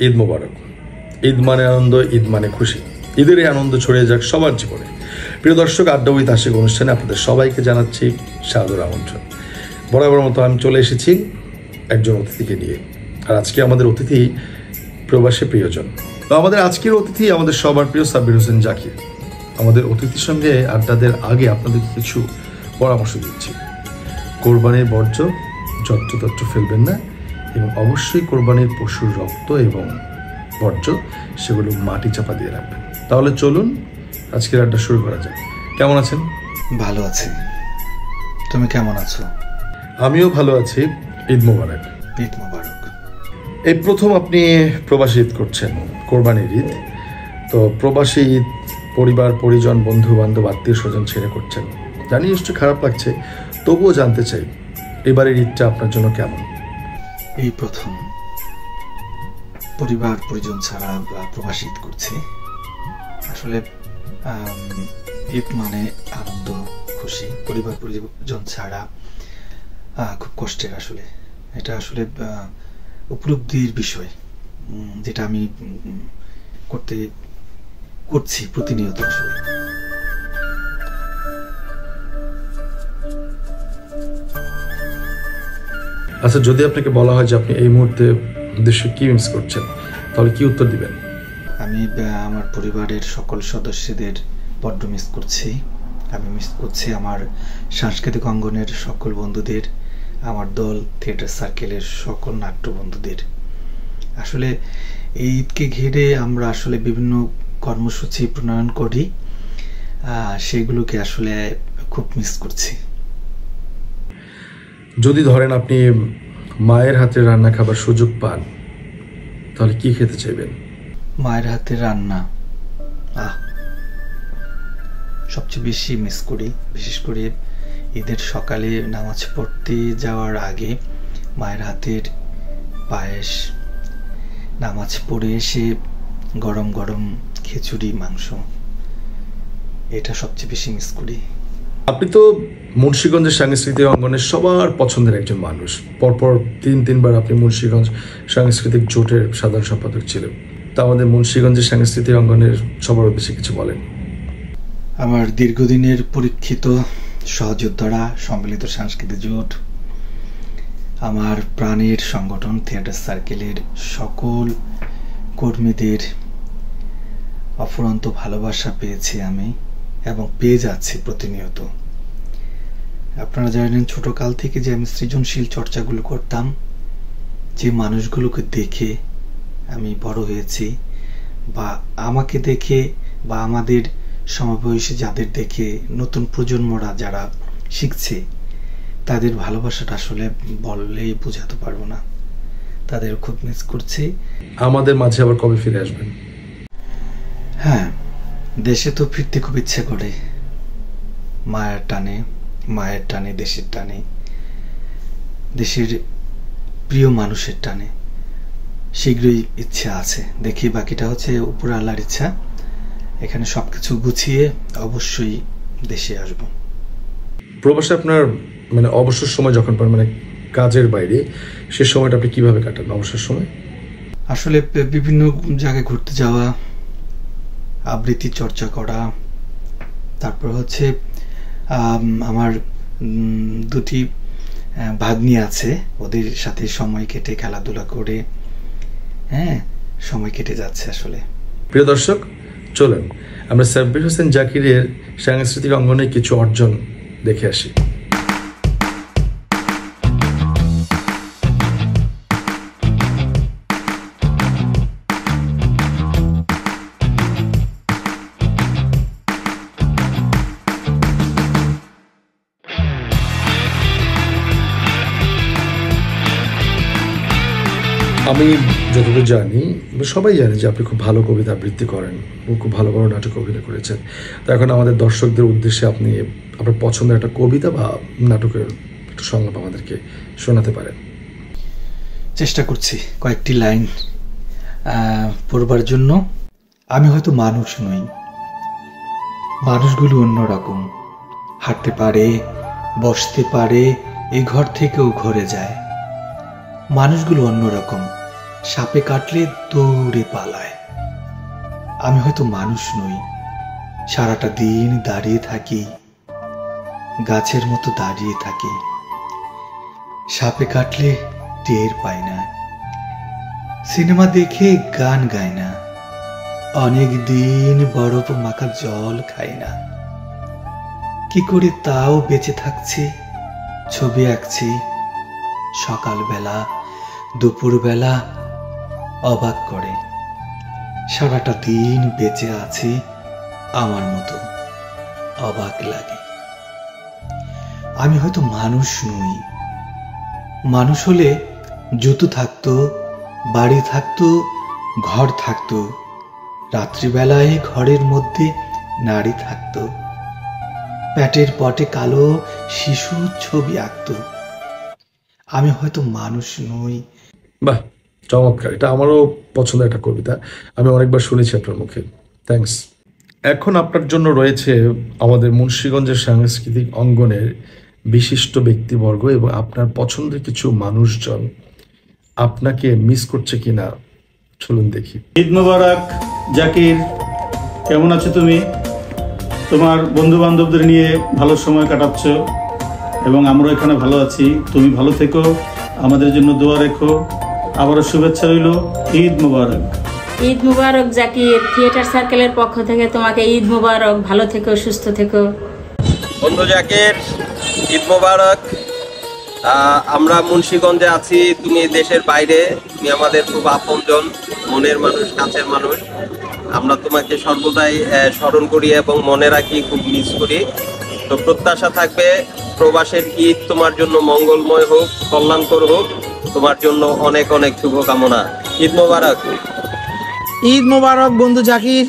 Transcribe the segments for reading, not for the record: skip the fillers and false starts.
ঈদ মোবারক। ঈদ মানে আনন্দ, ঈদ মানে খুশি। ঈদের এই আনন্দ ছড়িয়ে যাক সবার জীবনে। প্রিয় দর্শক, আড্ডা উইথ আশিক অনুষ্ঠানে আপনাদের সবাইকে জানাচ্ছি সাদর আমন্ত্রণ। বরাবর মতো আমি চলে এসেছি একজন অতিথিকে নিয়ে। আর আজকে আমাদের অতিথি প্রবাসী প্রিয়জন। তো আমাদের আজকের অতিথি আমাদের সবার প্রিয় সাব্বির হোসেন জাকির। আমাদের অতিথির সঙ্গে আড্ডাদের আগে আপনাদেরকে কিছু পরামর্শ দিচ্ছি। কোরবানির বর্জ্য যত্রতত্র ফেলবেন না, এবং অবশ্যই কোরবানির পশুর রক্ত এবং বর্জ্য সেগুলো মাটি চাপা দিয়ে রাখবেন। তাহলে চলুন আজকের আড্ডা শুরু করা যাক। কেমন আছেন? ভালো আছি, তুমি কেমন আছো? আমিও ভালো আছি। ঈদ মোবারক। ঈদ মোবারক। এই প্রথম আপনি প্রবাসী ঈদ করছেন, কোরবানির ঈদ। তো প্রবাসী ঈদ পরিবার পরিজন বন্ধু বান্ধব আত্মীয় স্বজন ছেড়ে করছেন, জানি একটু খারাপ লাগছে, তবুও জানতে চাই এবারের ঈদটা আপনার জন্য কেমন? এই প্রথম পরিবার পরিজন ছাড়া প্রবাসী ঈদ করছি। আসলে ঈদ মানে আনন্দ খুশি, পরিবার পরিজন ছাড়া খুব কষ্টের। আসলে এটা আসলে উপলব্ধির বিষয়, যেটা আমি করছি প্রতিনিয়ত। আসলে আচ্ছা, যদি আপনাকে বলা হয় যে আপনি এই মুহূর্তে দেশে কি মিস করছেন, তাহলে কি উত্তর দিবেন? আমি আমার পরিবারের সকল সদস্যদের বড্ড মিস করছি। আমি মিস করছি আমার সাংস্কৃতিক অঙ্গনের সকল বন্ধুদের, আমার দল থিয়েটার সার্কেলের সকল নাট্য বন্ধুদের। আসলে এই ঈদকে ঘিরে আমরা আসলে বিভিন্ন কর্মসূচি প্রণয়ন করি, সেগুলোকে আসলে খুব মিস করছি। যদি ধরেন আপনি মায়ের হাতে রান্না খাবার সুযোগ পান, তাহলে কি খেতে চাইবেন? মায়ের হাতের রান্না সবচেয়ে বেশি মিস করি। বিশেষ করে ঈদের সকালে নামাজ পড়তে যাওয়ার আগে মায়ের হাতের পায়েস, নামাজ পড়ে এসে গরম গরম খিচুড়ি মাংস, এটা সবচেয়ে বেশি মিস করি। আপনি তো মুন্সিগঞ্জের সাংস্কৃতিক অঙ্গনের সবার পছন্দের একজন মানুষ। পরপর তিনবার আপনি মুন্সিগঞ্জ সাংস্কৃতিক জোটের সাধারণ সম্পাদক ছিলেন। তা আমাদের মুন্সিগঞ্জের সাংস্কৃতিক অঙ্গনের সবার উদ্দেশ্যে কিছু বলেন। আমার দীর্ঘদিনের পরীক্ষিত সহযোদ্ধারা সম্মিলিত সাংস্কৃতিক জোট, আমার প্রাণের সংগঠন থিয়েটার সার্কেলের সকল কর্মীদের অফুরন্ত ভালোবাসা পেয়েছি আমি, এবং পেয়ে যাচ্ছি প্রতিনিয়ত। আপনারা জানেন ছোটকাল থেকে যে আমি সৃজনশীল চর্চাগুলো করতাম, যে মানুষগুলোকে দেখে আমি বড় হয়েছি, বা আমাকে দেখে বা আমাদের সমবয়সী যাদের দেখে নতুন প্রজন্মরা যারা শিখছে, তাদের ভালোবাসাটা আসলে বললেই বোঝাতে পারবো না। তাদের খুব মিস করছি। আমাদের মাঝে আবার কবে ফিরে আসবেন? হ্যাঁ, দেশে তো ফিরতে খুব ইচ্ছে করে, মায়ের টানে, দেশের টানে, দেশের প্রিয় মানুষের টানে। শীঘ্রই ইচ্ছা আছে, দেখি বাকিটা হচ্ছে উপর আল্লাহর ইচ্ছা। এখানে সবকিছু গুছিয়ে অবশ্যই দেশে আসব। প্রবাসে আপনার মানে অবসর সময় যখন পান, মানে কাজের বাইরে, সে সময়টা আপনি কিভাবে কাটান অবসর সময়? আসলে বিভিন্ন জায়গায় ঘুরতে যাওয়া, আবৃত্তি চর্চা করা, তারপর হচ্ছে আমার দুটি ভাগ্নি আছে, ওদের সাথে সময় কেটে খেলাধুলা করে সময় কেটে যাচ্ছে আসলে। প্রিয় দর্শক, চলেন আমরা সাব্বির হোসেন জাকিরের সাংস্কৃতিক অঙ্গনে কিছু অর্জন দেখে আসি। আমি যতটুকু জানি, সবাই জানে যে আপনি খুব ভালো কবিতা আবৃত্তি করেন ও খুব ভালো ভালো নাটক অভিনয় করেছেন। তো এখন আমাদের দর্শকদের উদ্দেশ্যে আপনি আপনার পছন্দের একটা কবিতা বা নাটকের একটু সংলাপ আমাদেরকে শোনাতে পারেন। চেষ্টা করছি কয়েকটি লাইন পড়বার জন্য। আমি হয়তো মানুষ নই, মানুষগুলো অন্যরকম, হাঁটতে পারে, বসতে পারে, এই ঘর থেকে ও ঘরে যায়। মানুষগুলো অন্যরকম, সাপে কাটলে দৌড়ে পালায়। আমি হয়তো মানুষ নই, সারাটা দিন দাঁড়িয়ে থাকি, গাছের মতো দাঁড়িয়ে থাকি। সাপে কাটলে টের পাই না, সিনেমা দেখে গান গাই না, অনেক দিন বরফ মাখা জল খাই না। কি করে তাও বেঁচে থাকছি, ছবি আঁকছি, সকালবেলা দুপুরবেলা অবাক করে। সারাটা দিন বেঁচে আছি আমার মতো, অবাক লাগে। আমি হয়তো মানুষ নই, মানুষ হলে জুতো থাকতো, বাড়ি থাকতো, ঘর থাকতো, রাত্রিবেলায় ঘরের মধ্যে নারী থাকতো, প্যাটের পটে কালো শিশু ছবি আঁকতো। আমি হয়তো মানুষ নই। বাহ, চমৎকার! এটা আমারও পছন্দের একটা কবিতা, আমি অনেকবার শুনেছি আপনার মুখে। থ্যাঙ্কস। এখন আপনার জন্য রয়েছে আমাদের মুন্সিগঞ্জের সাংস্কৃতিক অঙ্গনের বিশিষ্ট ব্যক্তিবর্গ এবং আপনার পছন্দের কিছু মানুষজন আপনাকে মিস করছে কিনা, চলুন দেখি। ঈদ মোবারক জাকির, কেমন আছো তুমি? তোমার বন্ধু বান্ধবদের নিয়ে ভালো সময় কাটাচ্ছ এবং আমরা এখানে ভালো আছি। তুমি ভালো থেকো, আমাদের জন্য দোয়া রেখো। আবারও শুভেচ্ছা রইল। ঈদ মোবারক। ঈদ মুবারক জাকির, থিয়েটার সার্কেলের পক্ষ থেকে তোমাকে ঈদ মুবারক। ভালো থেকো, সুস্থ থেকো। বন্ধু জাকির, ঈদ মোবারক। আমরা মুন্সিগঞ্জে আছি, তুমি দেশের বাইরে, তুমি আমাদের খুব আপনজন, মনের মানুষ, কাছের মানুষ। আমরা তোমাকে সর্বদাই স্মরণ করি এবং মনে রাখি, খুব মিস করি। তো প্রত্যাশা থাকবে প্রবাসের ঈদ তোমার জন্য মঙ্গলময় হোক, কল্যাণকর হোক। তোমার জন্য অনেক অনেক শুভকামনা। ঈদ মোবারক। ঈদ মোবারক বন্ধু জাকির,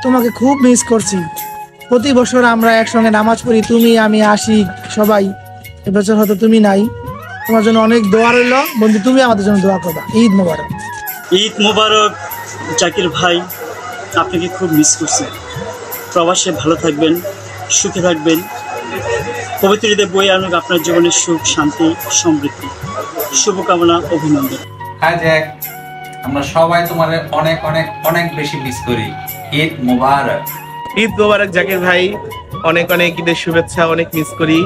তোমাকে খুব মিস করছি। প্রতি বছর আমরা একসঙ্গে নামাজ পড়ি, তুমি আমি আসি সবাই। এবছর হয়তো তুমি নাই, তোমার জন্য অনেক দোয়া রইল বন্ধু, তুমি আমাদের জন্য দোয়া করবা। ঈদ মোবারক। ঈদ মোবারক জাকির ভাই, আপনাকে খুব মিস করছি। প্রবাসে ভালো থাকবেন, সুখে থাকবেন। পবিত্র ঈদে বই আনুক আপনার জীবনে সুখ, শান্তি, সমৃদ্ধি। শুভকামনা, অভিনন্দন। হাই জ্যাক, আমরা সবাই তোমার অনেক অনেক অনেক বেশি মিস করি। ঈদ মোবারক। ঈদ মোবারক জাকির ভাই, অনেক অনেক ঈদের শুভেচ্ছা, অনেক মিস করি।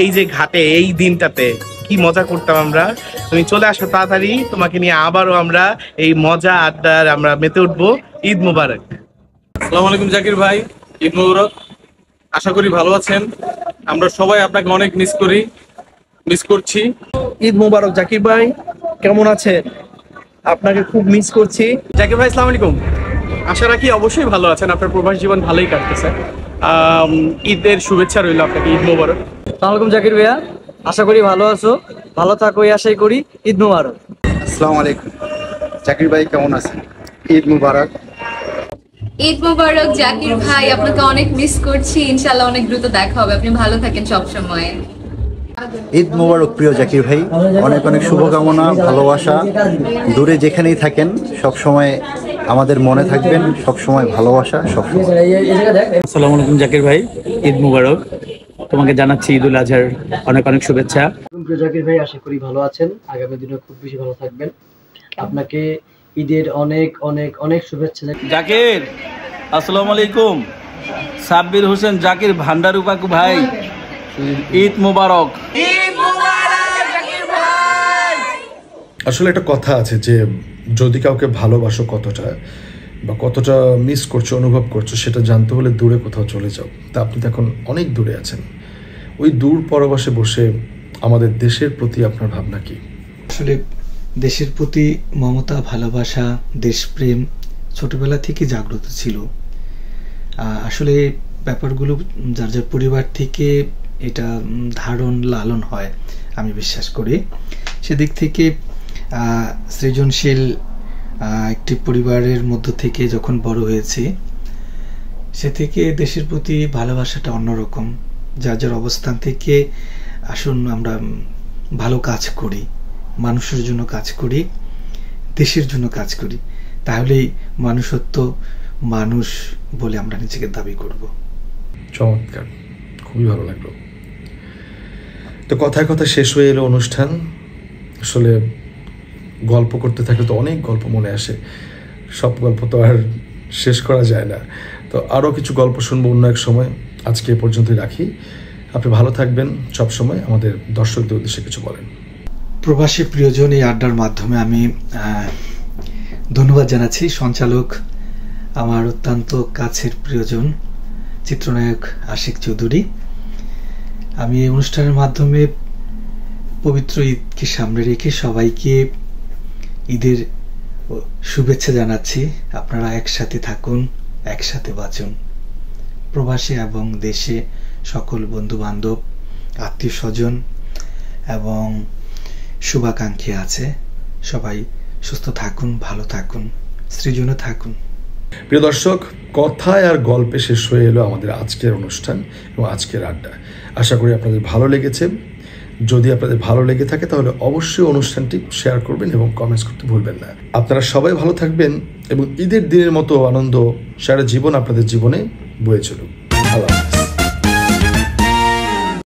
এই যে ঘাটে এই দিনটাতে কি মজা করতাম আমরা, তুমি চলে আসো তাড়াতাড়ি, তোমাকে নিয়ে আবারও আমরা এই মজা আড্ডার আমরা মেতে উঠবো। ঈদ মোবারক। আসসালামু আলাইকুম জাকির ভাই, ঈদ মোবারক। আশা করি ভালো আছেন। আমরা সবাই আপনাকে অনেক মিস করছি। ঈদ মোবারক জাকির ভাই, কেমন আছেন? আপনাকে খুব মিস করছি। জাকির ভাই আসসালামু আলাইকুম, আশা রাখি অবশ্যই ভালো আছেন, আপনার প্রবাস জীবন ভালোই কাটতেছে। ঈদের শুভেচ্ছা রইল আপনাকে। ঈদ মোবারক। আসসালামু আলাইকুম জাকির ভাইয়া, আশা করি ভালো আছো, ভালো থাকো এই আশাই করি। ঈদ মোবারক। আসসালামু আলাইকুম জাকির ভাই, কেমন আছেন? ঈদ মোবারক। ঈদ মোবারক জাকির ভাই, আপনাকে অনেক মিস করছি। ইনশাআল্লাহ অনেক দ্রুত দেখা হবে, আপনি ভালো থাকেন সব সময়। ঈদ মোবারক প্রিয় জাকির ভাই, অনেক অনেক শুভকামনা, ভালোবাসা। দূরে যেখানেই থাকেন সব সময় আমাদের মনে থাকবেন, সব সময় ভালোবাসা, সব সময়। আসসালামু আলাইকুম জাকির ভাই, ঈদ মোবারক। তোমাকে জানাচ্ছি ঈদুল আজহার অনেক অনেক শুভেচ্ছা। প্রিয় জাকির ভাই, আশা করি ভালো আছেন, আগামী দিনে খুব বেশি ভালো থাকবেন। আপনাকে ঈদের অনেক অনেক অনেক শুভেচ্ছা। জাকির, আসসালামু আলাইকুম। সাব্বির হোসেন জাকির ভান্ডারু কাকু ভাই, ঈদ মোবারক। আসলে একটা কথা আছে যে যদি কাউকে ভালোবাসো কতটা বা কতটা মিস করছো, অনুভব করছো, সেটা জানতে হলে দূরে কোথাও চলে যাও। তা আপনি তো এখন অনেক দূরে আছেন, ওই দূর পরবাসে বসে আমাদের দেশের প্রতি আপনার ভাবনা কি? আসলে দেশের প্রতি মমতা, ভালোবাসা, দেশপ্রেম ছোটবেলা থেকে জাগ্রত ছিল। আসলে ব্যাপারগুলো যার যার পরিবার থেকে এটা ধারণ লালন হয়, আমি বিশ্বাস করি। সেদিক থেকে সৃজনশীল একটি পরিবারের মধ্য থেকে যখন বড় হয়েছি, সে থেকে দেশের প্রতি ভালোবাসাটা অন্যরকম। যার যার অবস্থান থেকে আসুন আমরা ভালো কাজ করি, মানুষের জন্য কাজ করি, দেশের জন্য কাজ করি, তাহলেই মানুষত্ব, মানুষ বলে আমরা নিজেকে দাবি করব। চমৎকার, খুবই ভালো লাগলো। তো কথায় কথা শেষ হয়ে এলো অনুষ্ঠান। আসলে গল্প করতে থাকলে তো অনেক গল্প মনে আসে, সব গল্প তো আর শেষ করা যায় না। তো আরও কিছু গল্প শুনবো অন্য এক সময়, আজকে এ পর্যন্তই রাখি। আপনি ভালো থাকবেন, সবসময় আমাদের দর্শকদের উদ্দেশ্যে কিছু বলেন। প্রবাসী প্রিয়জন, এই আড্ডার মাধ্যমে আমি ধন্যবাদ জানাচ্ছি সঞ্চালক, আমার অত্যন্ত কাছের প্রিয়জন চিত্রনায়ক আশিক চৌধুরী। আমি এই অনুষ্ঠানের মাধ্যমে পবিত্র ঈদকে সামনে রেখে সবাইকে ঈদের শুভেচ্ছা জানাচ্ছি। আপনারা একসাথে থাকুন, একসাথে বাঁচুন। প্রবাসী এবং দেশে সকল বন্ধু বান্ধব, আত্মীয় স্বজন এবং শুভাকাঙ্ক্ষী আছে, সবাই সুস্থ থাকুন, ভালো থাকুন, সৃজনে থাকুন। প্রিয় দর্শক, কথায় আর গল্পে শেষ হয়ে এলো আমাদের আজকের অনুষ্ঠান এবং আজকের আড্ডা। আশা করি আপনাদের ভালো লেগেছে। যদি আপনাদের ভালো লেগে থাকে তাহলে অবশ্যই অনুষ্ঠানটি শেয়ার করবেন এবং কমেন্টস করতে ভুলবেন না। আপনারা সবাই ভালো থাকবেন এবং ঈদের দিনের মতো আনন্দ সারা জীবন আপনাদের জীবনে বয়ে চলুক। আল্লাহ হাফেজ।